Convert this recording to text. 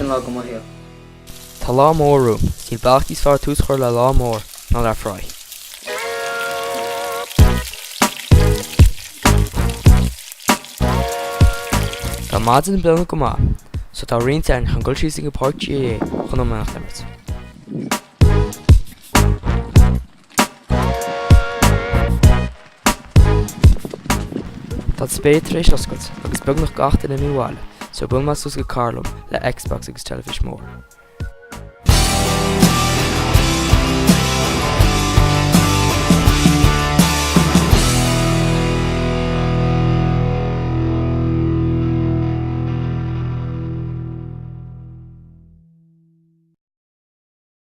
lá go maithe. Tá lá mórú, síl bealtaí fearr tús chuir le lá mór ná le fry. Tá maidin blona go maith, so tá rianta an chun gcuil sios go Páirc GAA chun amach limmit. Tá spéad tar éis oscailt agus beag nach gach in na míháile, so bun mas sus go Carlum le Xbox agus televis mór.